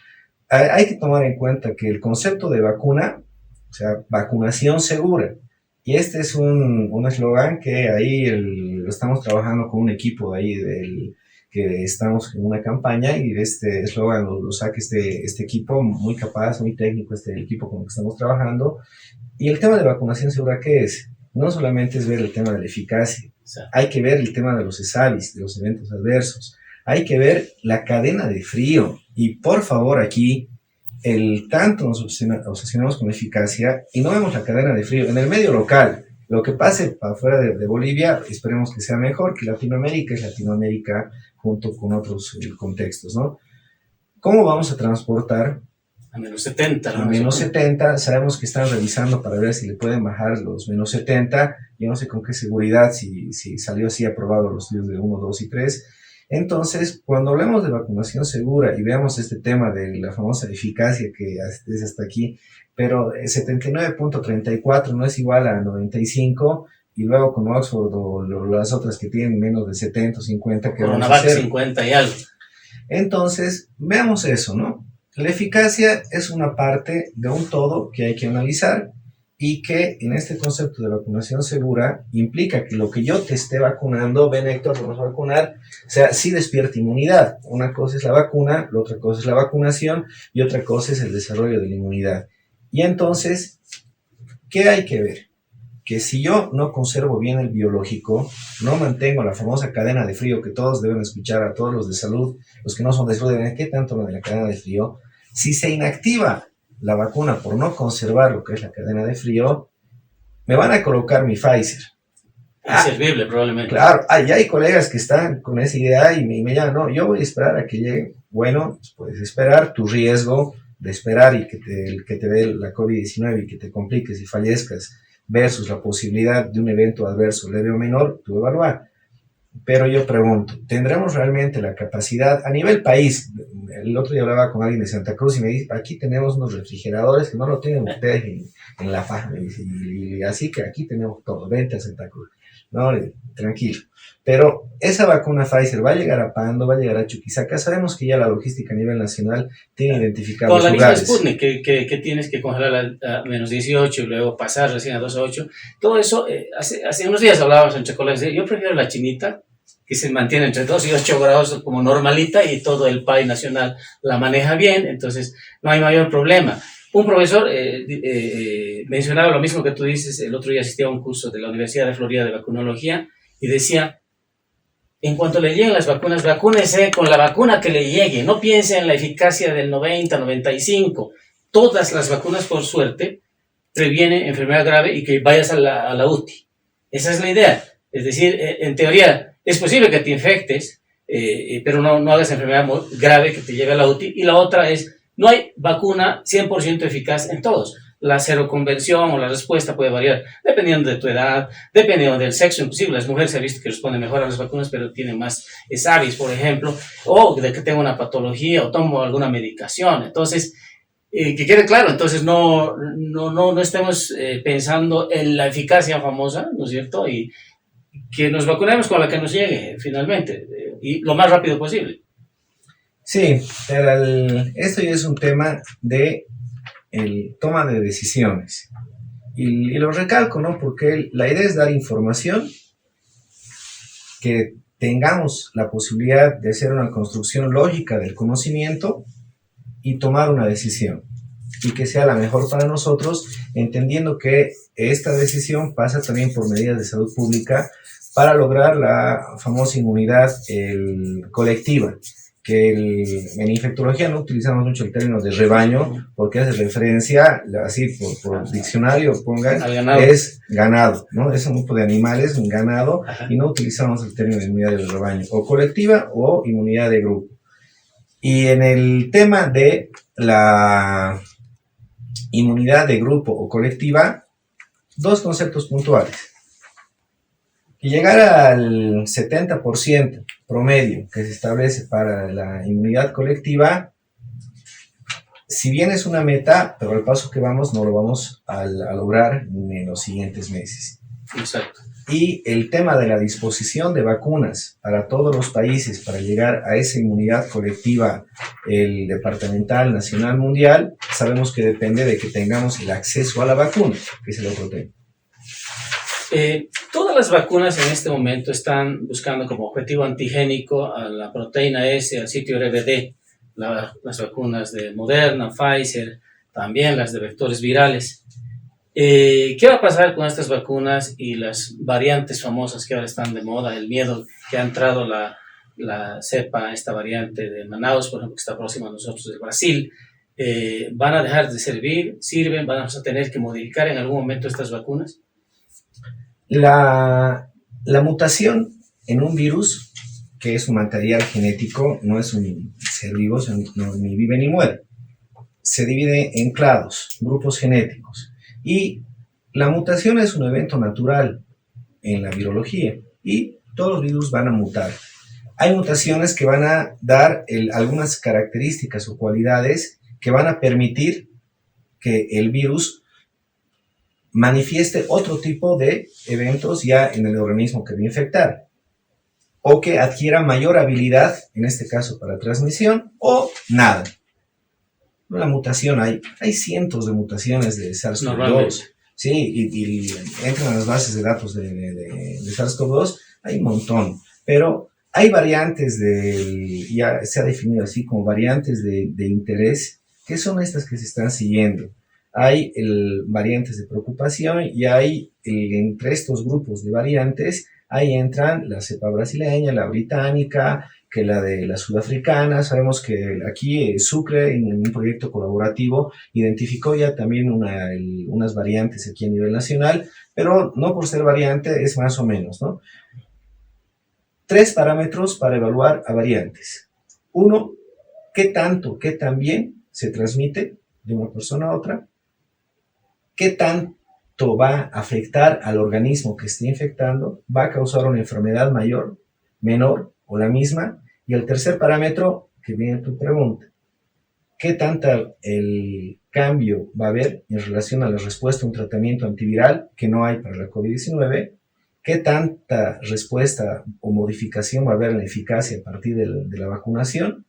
Hay que tomar en cuenta que el concepto de vacuna, o sea, vacunación segura, y este es un eslogan que ahí lo estamos trabajando con un equipo de ahí que estamos en una campaña y este eslogan lo saca este equipo muy capaz, muy técnico, el equipo con el que estamos trabajando. Y el tema de vacunación segura, ¿qué es? No solamente es ver el tema de la eficacia, hay que ver el tema de los ESAVIS, de los eventos adversos, hay que ver la cadena de frío. Y por favor aquí, tanto nos obsesionamos con la eficacia y no vemos la cadena de frío. En el medio local, lo que pase para afuera de Bolivia, esperemos que sea mejor, que Latinoamérica es Latinoamérica junto con otros contextos, ¿no? ¿Cómo vamos a transportar? A menos 70. A menos 70, sabemos que están revisando para ver si le pueden bajar los menos 70, yo no sé con qué seguridad, si salió así aprobado los estudios de 1, 2 y 3. Entonces, cuando hablamos de vacunación segura y veamos este tema de la famosa eficacia que es hasta aquí, pero 79.34 no es igual a 95, y luego con Oxford o las otras que tienen menos de 70 o 50, que CoronaVac 50 y algo. Entonces, veamos eso, ¿no? La eficacia es una parte de un todo que hay que analizar y que en este concepto de vacunación segura implica que lo que yo te esté vacunando, ven Héctor, vamos a vacunar, o sea, sí despierta inmunidad. Una cosa es la vacuna, la otra cosa es la vacunación y otra cosa es el desarrollo de la inmunidad. Y entonces, ¿qué hay que ver? Que si yo no conservo bien el biológico, no mantengo la famosa cadena de frío que todos deben escuchar, a todos los de salud, los que no son de salud deben, ¿qué tanto lo de la cadena de frío? Si se inactiva la vacuna por no conservar lo que es la cadena de frío, me van a colocar mi Pfizer. Inservible, probablemente. Claro, ya hay colegas que están con esa idea y me llaman, no, yo voy a esperar a que llegue. Bueno, pues puedes esperar, tu riesgo de esperar y que te dé la COVID-19 y que te compliques y fallezcas versus la posibilidad de un evento adverso leve o menor, tú evalúa. Pero yo pregunto, ¿tendremos realmente la capacidad a nivel país? El otro día hablaba con alguien de Santa Cruz y me dice, aquí tenemos unos refrigeradores que no lo tienen ustedes en La Faja, y así que aquí tenemos todo, vente a Santa Cruz. No, tranquilo. Pero esa vacuna Pfizer va a llegar a Pando, va a llegar a Chuquisaca. Sabemos que ya la logística a nivel nacional tiene identificados con la lugares. misma Sputnik, que tienes que congelar a menos 18 y luego pasar recién a 2 a 8. Todo eso, hace unos días hablábamos en chocolate. Yo prefiero la chinita, que se mantiene entre 2 y 8 grados como normalita y todo el país nacional la maneja bien, entonces no hay mayor problema. Un profesor mencionaba lo mismo que tú dices. El otro día asistía a un curso de la Universidad de Florida de vacunología y decía, en cuanto le lleguen las vacunas, vacúnese con la vacuna que le llegue, no piense en la eficacia del 90, 95. Todas las vacunas, por suerte, previenen enfermedad grave y que vayas a la UTI. Esa es la idea. Es decir, en teoría, es posible que te infectes, pero no hagas enfermedad grave que te lleve a la UTI. Y la otra es, no hay vacuna 100% eficaz en todos. La seroconversión o la respuesta puede variar dependiendo de tu edad, dependiendo del sexo. Inclusive las mujeres se ha visto que responden mejor a las vacunas, pero tienen más ESAVIS, por ejemplo, o de que tengo una patología o tomo alguna medicación. Entonces, que quede claro, entonces no estemos pensando en la eficacia famosa, ¿no es cierto? Y que nos vacunemos con la que nos llegue finalmente, y lo más rápido posible. Sí, esto ya es un tema de toma de decisiones. Y lo recalco, ¿no? Porque la idea es dar información, que tengamos la posibilidad de hacer una construcción lógica del conocimiento y tomar una decisión. Y que sea la mejor para nosotros, entendiendo que esta decisión pasa también por medidas de salud pública para lograr la famosa inmunidad colectiva, que en infectología no utilizamos mucho el término de rebaño, porque hace referencia, así por diccionario pongan, es ganado, ¿no? Es un grupo de animales, un ganado, y no utilizamos el término de inmunidad de rebaño, o colectiva o inmunidad de grupo. Y en el tema de la inmunidad de grupo o colectiva, dos conceptos puntuales. Y llegar al 70% promedio que se establece para la inmunidad colectiva, si bien es una meta, pero al paso que vamos no lo vamos a lograr en los siguientes meses. Exacto. Y el tema de la disposición de vacunas para todos los países para llegar a esa inmunidad colectiva, el departamental, nacional, mundial, sabemos que depende de que tengamos el acceso a la vacuna, que es el otro tema. Todas las vacunas en este momento están buscando como objetivo antigénico a la proteína S, al sitio RBD, las vacunas de Moderna, Pfizer, también las de vectores virales. ¿Qué va a pasar con estas vacunas y las variantes famosas que ahora están de moda? El miedo que ha entrado la cepa, esta variante de Manaus, por ejemplo, que está próxima a nosotros, de Brasil. ¿Van a dejar de servir? ¿Sirven? ¿Vamos a tener que modificar en algún momento estas vacunas? La mutación en un virus, que es un material genético, no es un ser vivo, ni vive ni muere. Se divide en clados, grupos genéticos. Y la mutación es un evento natural en la virología y todos los virus van a mutar. Hay mutaciones que van a dar algunas características o cualidades que van a permitir que el virus manifieste otro tipo de eventos ya en el organismo que va a infectar, o que adquiera mayor habilidad, en este caso para transmisión, o nada. La mutación, hay cientos de mutaciones de SARS-CoV-2, sí, y entran a las bases de datos de SARS-CoV-2, hay un montón, pero hay variantes ya se ha definido así como variantes de interés, que son estas que se están siguiendo. Hay variantes de preocupación y hay entre estos grupos de variantes, ahí entran la cepa brasileña, la británica, que la de la sudafricana. Sabemos que aquí Sucre, en un proyecto colaborativo, identificó ya también unas variantes aquí a nivel nacional, pero no por ser variante, es más o menos, ¿no? 3 parámetros para evaluar a variantes. 1, ¿qué tanto, qué tan bien se transmite de una persona a otra? ¿Qué tanto va a afectar al organismo que esté infectando? ¿Va a causar una enfermedad mayor, menor o la misma? Y el tercer parámetro, que viene tu pregunta, ¿qué tanta el cambio va a haber en relación a la respuesta a un tratamiento antiviral que no hay para la COVID-19? ¿Qué tanta respuesta o modificación va a haber en la eficacia a partir de la vacunación?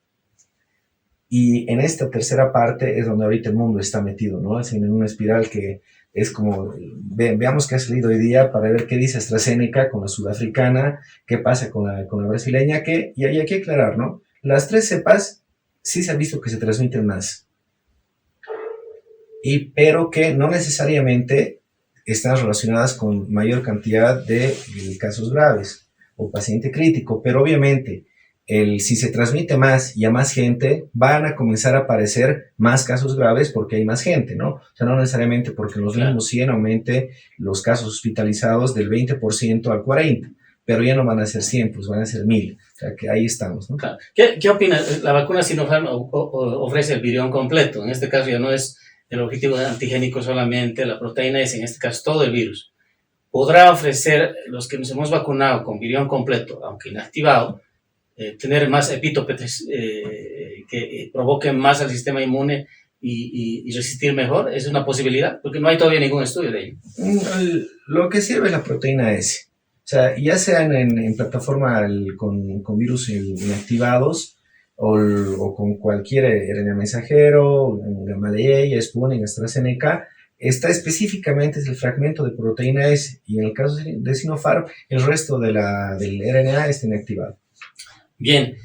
Y en esta tercera parte es donde ahorita el mundo está metido, ¿no? Es en una espiral que es como, veamos qué ha salido hoy día para ver qué dice AstraZeneca con la sudafricana, qué pasa con la brasileña, y hay que aclarar, ¿no? Las 3 cepas sí se ha visto que se transmiten más, pero que no necesariamente están relacionadas con mayor cantidad de casos graves o paciente crítico, pero obviamente si se transmite más y a más gente, van a comenzar a aparecer más casos graves porque hay más gente, ¿no? O sea, no necesariamente porque en los mismos 100 aumente los casos hospitalizados del 20% al 40%, pero ya no van a ser 100, pues van a ser 1000. O sea, que ahí estamos, ¿no? Claro. ¿Qué opinas? La vacuna Sinopharm ofrece el virión completo. En este caso ya no es el objetivo antigénico solamente, la proteína es, en este caso, todo el virus. ¿Podrá ofrecer los que nos hemos vacunado con virión completo, aunque inactivado, tener más epítopes que provoquen más al sistema inmune y resistir mejor? ¿Es una posibilidad? Porque no hay todavía ningún estudio de ello. Lo que sirve es la proteína S. O sea, ya sean en plataforma con virus inactivados o con cualquier RNA mensajero, Gamaleya, Sputnik, AstraZeneca, está específicamente es el fragmento de proteína S, y en el caso de Sinopharm, el resto del RNA está inactivado. Bien,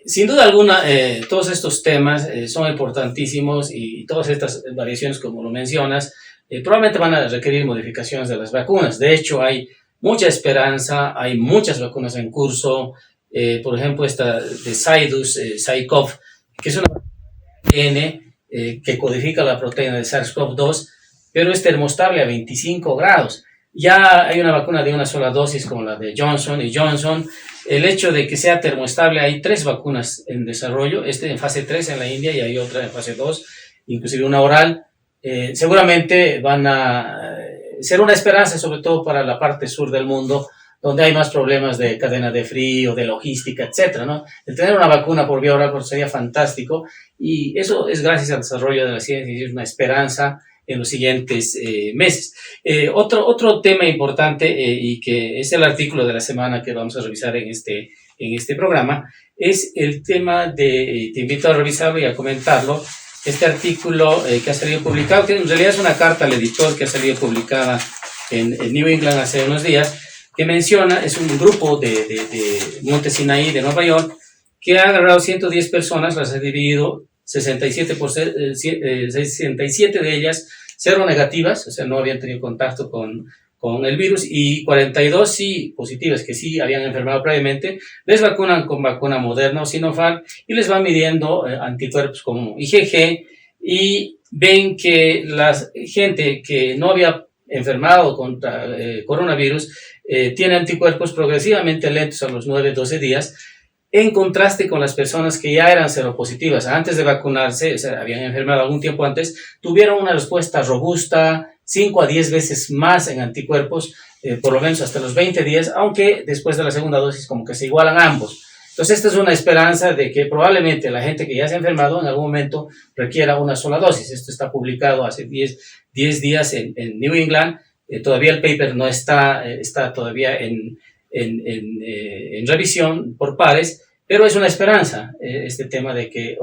sin duda alguna, todos estos temas son importantísimos y todas estas variaciones, como lo mencionas, probablemente van a requerir modificaciones de las vacunas. De hecho, hay mucha esperanza, hay muchas vacunas en curso, por ejemplo, esta de Zydus, Zycov, que es una ADN que codifica la proteína de SARS-CoV-2, pero es termostable a 25 grados. Ya hay una vacuna de una sola dosis como la de Johnson y Johnson. El hecho de que sea termoestable, hay 3 vacunas en desarrollo, en fase 3 en la India y hay otra en fase 2, inclusive una oral. Seguramente van a ser una esperanza, sobre todo para la parte sur del mundo, donde hay más problemas de cadena de frío, de logística, etcétera, ¿no? El tener una vacuna por vía oral pues, sería fantástico, y eso es gracias al desarrollo de la ciencia y es una esperanza en los siguientes meses. Otro tema importante y que es el artículo de la semana que vamos a revisar en este programa es el tema de, te invito a revisarlo y a comentarlo, este artículo que ha salido publicado, que en realidad es una carta al editor que ha salido publicada en New England hace unos días, que menciona, es un grupo de Monte Sinaí de Nueva York, que ha agarrado 110 personas, las ha dividido 67 de ellas seronegativas, o sea, no habían tenido contacto con el virus, y 42 sí positivas, que sí habían enfermado previamente, les vacunan con vacuna Moderna o Sinopharm y les van midiendo anticuerpos como IgG, y ven que la gente que no había enfermado contra coronavirus tiene anticuerpos progresivamente lentos a los 9-12 días, en contraste con las personas que ya eran seropositivas antes de vacunarse, o sea, habían enfermado algún tiempo antes, tuvieron una respuesta robusta, 5 a 10 veces más en anticuerpos, por lo menos hasta los 20 días, aunque después de la segunda dosis como que se igualan ambos. Entonces, esta es una esperanza de que probablemente la gente que ya se ha enfermado en algún momento requiera una sola dosis. Esto está publicado hace 10 días en New England. Todavía el paper no está todavía en revisión por pares, pero es una esperanza este tema de que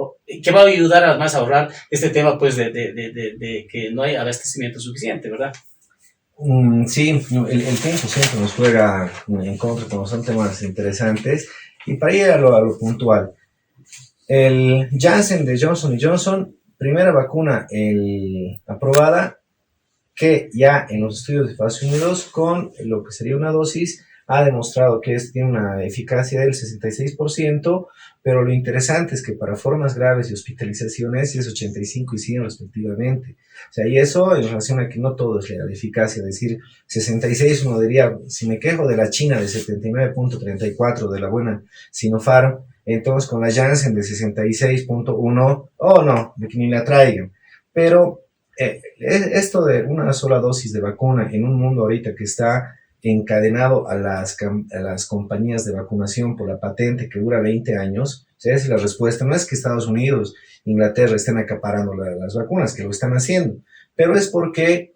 va a ayudar además a ahorrar este tema pues de que no hay abastecimiento suficiente, ¿verdad? Sí, el tiempo siempre nos juega en contra cuando son temas interesantes. Y para ir a lo puntual, el Janssen de Johnson Johnson, primera vacuna aprobada, que ya en los estudios de Estados Unidos con lo que sería una dosis ha demostrado que tiene una eficacia del 66%, pero lo interesante es que para formas graves y hospitalizaciones es 85 y 100 respectivamente. O sea, y eso en relación a que no todo es la eficacia, es decir, 66 uno diría, si me quejo de la China de 79.34 de la buena Sinopharm, entonces con la Janssen de 66.1, oh no, de que ni la traigan. Pero esto de una sola dosis de vacuna en un mundo ahorita que está encadenado a las compañías de vacunación por la patente que dura 20 años, o sea, esa es la respuesta. No es que Estados Unidos, Inglaterra estén acaparando las vacunas, que lo están haciendo, pero es porque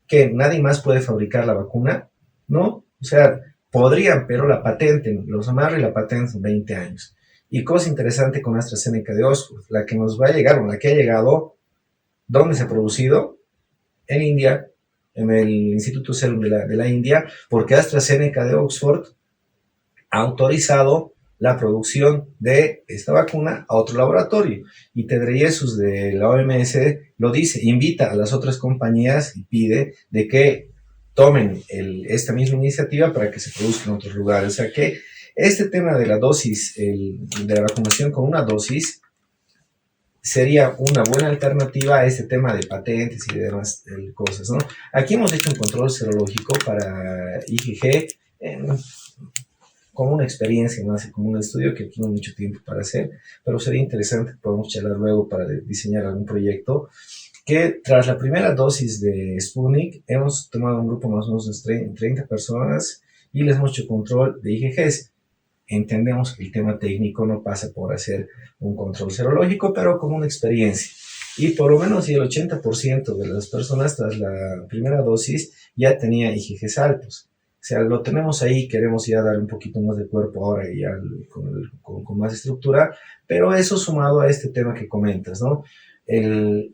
que nadie más puede fabricar la vacuna, ¿no? O sea, podrían, pero la patente, los amarra y la patente son 20 años. Y cosa interesante con AstraZeneca de Oxford, la que nos va a llegar, o la que ha llegado, ¿dónde se ha producido? En India, en el Instituto Serum de la India, porque AstraZeneca de Oxford ha autorizado la producción de esta vacuna a otro laboratorio. Y Tedreyesus de la OMS lo dice, invita a las otras compañías y pide de que tomen esta misma iniciativa para que se produzca en otros lugares. O sea que este tema de la dosis, de la vacunación con una dosis, sería una buena alternativa a este tema de patentes y demás cosas, ¿no? Aquí hemos hecho un control serológico para IgG como una experiencia más, como un estudio que tiene mucho tiempo para hacer, pero sería interesante que podamos charlar luego para diseñar algún proyecto que tras la primera dosis de Sputnik hemos tomado un grupo más o menos de 30 personas y les hemos hecho control de IgGs. Entendemos que el tema técnico no pasa por hacer un control serológico, pero como una experiencia. Y por lo menos el 80% de las personas tras la primera dosis ya tenía IgGs altos. O sea, lo tenemos ahí, queremos ya darle un poquito más de cuerpo ahora y ya con más estructura, pero eso sumado a este tema que comentas, ¿no?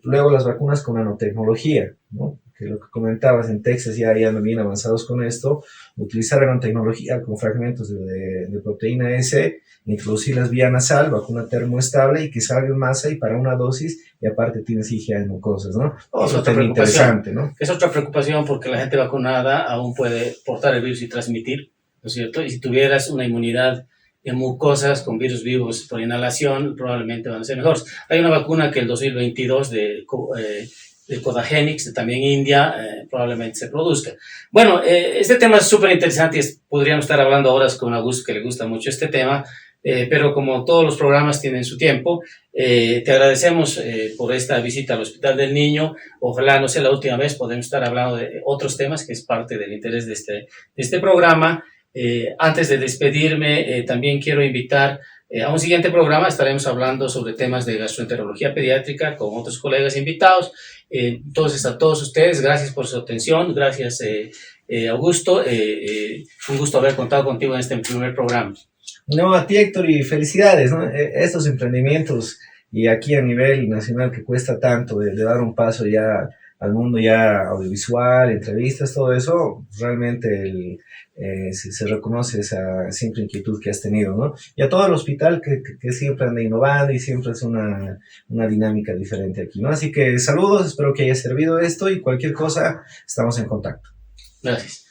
Luego las vacunas con nanotecnología, ¿no? Que lo que comentabas en Texas ya andan bien avanzados con esto, utilizar nanotecnología con fragmentos de proteína S, introducirlas vía nasal, vacuna termoestable y que salga en masa y para una dosis y aparte tienes IgA en mucosas, ¿no? Es otra tema interesante, ¿no? Es otra preocupación porque la gente vacunada aún puede portar el virus y transmitir, ¿no es cierto? Y si tuvieras una inmunidad en mucosas con virus vivos por inhalación probablemente van a ser mejores. Hay una vacuna que el 2022 de Codagenix, de también India, probablemente se produzca. Bueno, este tema es súper interesante y podríamos estar hablando horas con Augusto, que le gusta mucho este tema, pero como todos los programas tienen su tiempo, te agradecemos por esta visita al Hospital del Niño. Ojalá no sea la última vez, podemos estar hablando de otros temas, que es parte del interés de este programa. Antes de despedirme, también quiero invitar a un siguiente programa. Estaremos hablando sobre temas de gastroenterología pediátrica con otros colegas invitados. Entonces, a todos ustedes, gracias por su atención. Gracias, Augusto. Un gusto haber contado contigo en este primer programa. No, a ti, Héctor, y felicidades, ¿no? Estos emprendimientos y aquí a nivel nacional que cuesta tanto de dar un paso ya al mundo ya audiovisual, entrevistas, todo eso, realmente se reconoce esa simple inquietud que has tenido, ¿no? Y a todo el hospital que siempre anda innovando y siempre es una dinámica diferente aquí, ¿no? Así que saludos, espero que haya servido esto y cualquier cosa, estamos en contacto. Gracias.